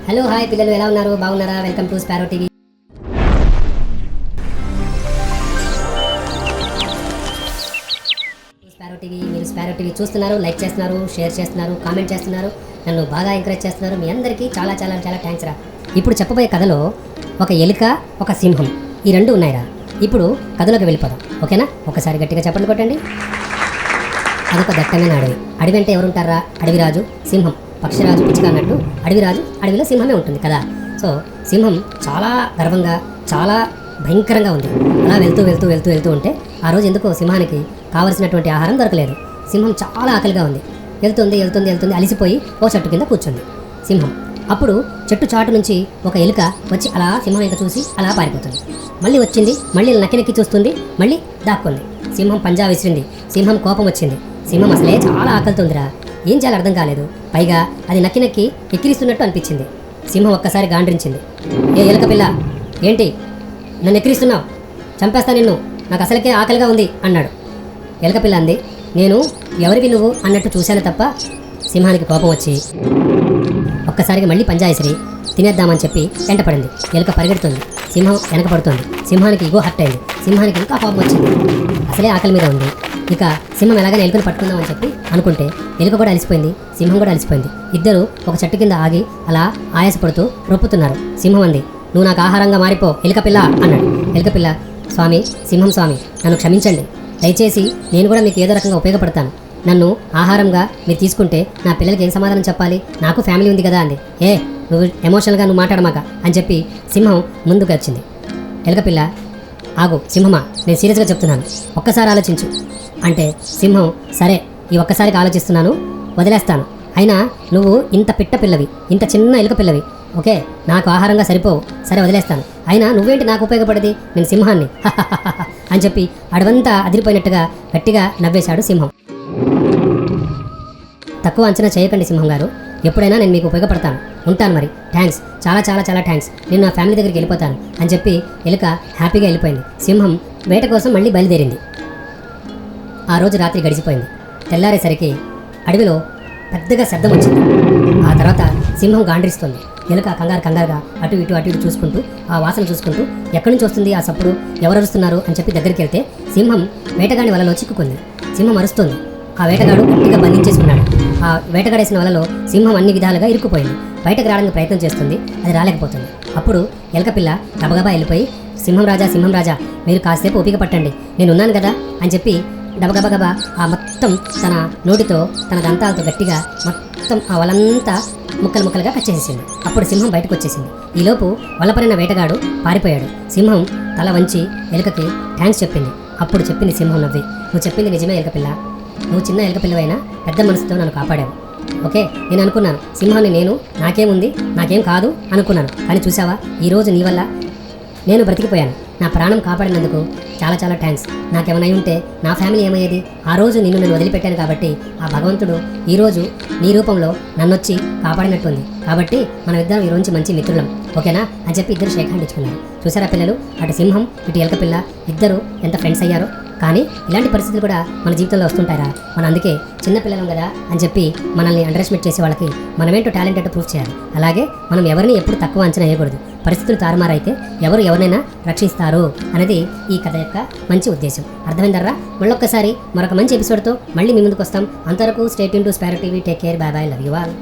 Hello hi పిల్లలు, ఎలా ఉన్నారు? బాగున్నారా? Welcome to sparrow TV. మీరు స్పారో టీవీ చూస్తున్నారు, లైక్ చేస్తున్నారు, షేర్ చేస్తున్నారు, కామెంట్ చేస్తున్నారు, నన్ను బాగా ఎంకరేజ్ చేస్తున్నారు. మీ అందరికీ చాలా చాలా చాలా థ్యాంక్స్ రా. ఇప్పుడు చెప్పబోయే కథలో ఒక ఎలుక, ఒక సింహం, ఈ రెండు ఉన్నాయిరా. ఇప్పుడు కథలోకి వెళ్ళిపోదాం, ఓకేనా? ఒకసారి గట్టిగా చెప్పండి కొట్టండి. అదొక దట్టమైన అడవి. అడవి అంటే ఎవరుంటారా? అడవిరాజు, సింహం, పక్షిరాజు, పిచ్చుక అన్నట్టు అడవిరాజు, అడవిలో సింహమే ఉంటుంది కదా. సో సింహం చాలా గర్వంగా, చాలా భయంకరంగా ఉంది. అలా వెళ్తూ వెళ్తూ వెళ్తూ వెళ్తూ ఉంటే ఆ రోజు ఎందుకో సింహానికి కావలసినటువంటి ఆహారం దొరకలేదు. సింహం చాలా ఆకలిగా ఉంది. వెళ్తుంది వెళ్తుంది వెళ్తుంది అలిసిపోయి ఓ చెట్టు కింద కూర్చుంది సింహం. అప్పుడు చెట్టు చాటు నుంచి ఒక ఎలుక వచ్చి అలా సింహం ఇంకా చూసి అలా పారిపోతుంది. మళ్ళీ వచ్చింది, మళ్ళీ నక్కి చూస్తుంది, మళ్ళీ దాక్కుంది. సింహం పంజా విసిరింది. సింహం కోపం వచ్చింది. సింహం అసలే చాలా ఆకలితోందిరా. ఏం చేయాలో అర్థం కాలేదు. పైగా అది నక్కి ఎక్కిరిస్తున్నట్టు అనిపించింది. సింహం ఒక్కసారి గాండ్రించింది. ఏ ఎలుక పిల్ల, ఏంటి నన్ను ఎక్కిరిస్తున్నావు? చంపేస్తా నిన్ను, నాకు అసలుకే ఆకలిగా ఉంది అన్నాడు. ఎలుక పిల్ల అంది, నేను ఎవరివి నువ్వు అన్నట్టు చూశాను తప్ప. సింహానికి కోపం వచ్చి ఒక్కసారిగా మళ్ళీ పంజా విసిరి తినేద్దామని చెప్పి వెంటపడింది. ఎలుక పరిగెడుతుంది, సింహం వెనక పడుతుంది. సింహానికి ఇగో హర్ట్ అయింది. సింహానికి ఇంకా కోపం వచ్చింది. అసలే ఆకలి మీద ఉంది. ఇక సింహం ఎలాగైనా ఎలుకను పట్టుకుందామని చెప్పి అనుకుంటే ఎలుక కూడా అలసిపోయింది, సింహం కూడా అలసిపోయింది. ఇద్దరు ఒక చెట్టు కింద ఆగి అలా ఆయాసపడుతూ రొప్పుతున్నారు. సింహం అంది, నువ్వు నాకు ఆహారంగా మారిపో ఎలుక పిల్ల అన్నాడు. ఎలుక పిల్ల, స్వామి, సింహం స్వామి, నన్ను క్షమించండి. దయచేసి నేను కూడా మీకు ఏదో రకంగా ఉపయోగపడతాను. నన్ను ఆహారంగా మీరు తీసుకుంటే నా పిల్లలకి ఏం సమాధానం చెప్పాలి? నాకు ఫ్యామిలీ ఉంది కదా అంది. నువ్వు ఎమోషనల్గా నువ్వు మాట్లాడమాక అని చెప్పి సింహం ముందుకు వచ్చింది. ఎలుక పిల్ల, ఆగు సింహమా, నేను సీరియస్గా చెప్తున్నాను, ఒక్కసారి ఆలోచించు అంటే సింహం, సరే ఈ ఒక్కసారికి ఆలోచిస్తున్నాను, వదిలేస్తాను. అయినా నువ్వు ఇంత పిట్ట పిల్లవి, ఇంత చిన్న ఎలుక పిల్లవి, ఓకే, నాకు ఆహారంగా సరిపోవు, సరే వదిలేస్తాను. అయినా నువ్వేంటి నాకు ఉపయోగపడేది? నేను సింహాన్ని అని చెప్పి అడవంతా అదిరిపోయినట్టుగా గట్టిగా నవ్వేశాడు సింహం. తక్కువ అంచనా చేయకండి సింహం గారు, ఎప్పుడైనా నేను మీకు ఉపయోగపడతాను. ఉంటాను మరి, థ్యాంక్స్, చాలా చాలా చాలా థ్యాంక్స్, నేను నా ఫ్యామిలీ దగ్గరికి వెళ్ళిపోతాను అని చెప్పి ఎలుక హ్యాపీగా వెళ్ళిపోయింది. సింహం వేట కోసం మళ్ళీ బయలుదేరింది. ఆ రోజు రాత్రి గడిచిపోయింది. తెల్లారేసరికి అడవిలో పెద్దగా శబ్దం వచ్చింది. ఆ తర్వాత సింహం గాండ్రిస్తుంది. ఎలుక కంగారుగా అటు ఇటు చూసుకుంటూ, ఆ వాసన చూసుకుంటూ, ఎక్కడి నుంచి వస్తుంది ఆ సప్పుడు, ఎవరు అరుస్తున్నారు అని చెప్పి దగ్గరికి వెళ్తే సింహం వేటగాడి వలలో చిక్కుకుంది. సింహం అరుస్తుంది. ఆ వేటగాడు గట్టిగా బంధించేసుకున్నాడు. ఆ వేటగాడేసిన వలలో సింహం అన్ని విధాలుగా ఇరుక్కుపోయింది. బయటకు రావడానికి ప్రయత్నం చేస్తుంది, అది రాలేకపోతుంది. అప్పుడు ఎలుక పిల్ల గబగబా వెళ్ళిపోయి, సింహం రాజా, మీరు కాసేపు ఓపిక పట్టండి, నేనున్నాను కదా అని చెప్పి గబగబా ఆ మొత్తం తన నోటితో, తన దంతాలతో గట్టిగా మొత్తం ఆ వలంతా ముక్కలుగా కట్ చేసేసింది. అప్పుడు సింహం బయటకు వచ్చేసింది. ఈలోపు వలపరిన వేటగాడు పారిపోయాడు. సింహం తల వంచి ఎలుకకి థ్యాంక్స్ చెప్పింది. అప్పుడు చెప్పింది సింహం నవ్వి, నువ్వు చెప్పింది నిజమే ఎలుక పిల్ల, నువ్వు చిన్న ఎలుక పిల్లవైనా పెద్ద మనసుతో నన్ను కాపాడావు. ఓకే, నేను అనుకున్నాను సింహాన్ని నాకేముంది, నాకేం కాదు అనుకున్నాను. కానీ చూసావా, ఈరోజు నీ వల్ల నేను బ్రతికిపోయాను. నా ప్రాణం కాపాడినందుకు చాలా చాలా థ్యాంక్స్. నాకేమైనా ఉంటే నా ఫ్యామిలీ ఏమయ్యేది? ఆ రోజు నేను వదిలిపెట్టాను కాబట్టి ఆ భగవంతుడు ఈరోజు నీ రూపంలో నన్నొచ్చి కాపాడినట్టుంది. కాబట్టి మనం ఇద్దరం ఈరోజు మంచి మిత్రులం, ఓకేనా అని చెప్పి ఇద్దరు షేక్ హ్యాండ్ ఇచ్చుకున్నారు. చూసారా పిల్లలు, అటు సింహం ఇటు ఎలుక పిల్ల ఇద్దరు ఎంత ఫ్రెండ్స్ అయ్యారో. కానీ ఇలాంటి పరిస్థితులు కూడా మన జీవితంలో వస్తుంటారా? మనం అందుకే చిన్న పిల్లలం కదా అని చెప్పి మనల్ని అండర్ ఎస్టిమేట్ చేసే వాళ్ళకి మనమేంటో టాలెంట్ అంటే ప్రూఫ్ చేయాలి. అలాగే మనం ఎవరిని ఎప్పుడు తక్కువ అంచనా వేయకూడదు. పరిస్థితులు తారుమారైతే ఎవరినైనా రక్షిస్తారు అనేది ఈ కథ యొక్క మంచి ఉద్దేశం. అర్థమైందర్రా? మళ్ళొక్కసారి మరొక మంచి ఎపిసోడ్తో మళ్ళీ మీ ముందుకు వస్తాం. అంతవరకు stay tune to sparrow TV. Take care, by by, love you all.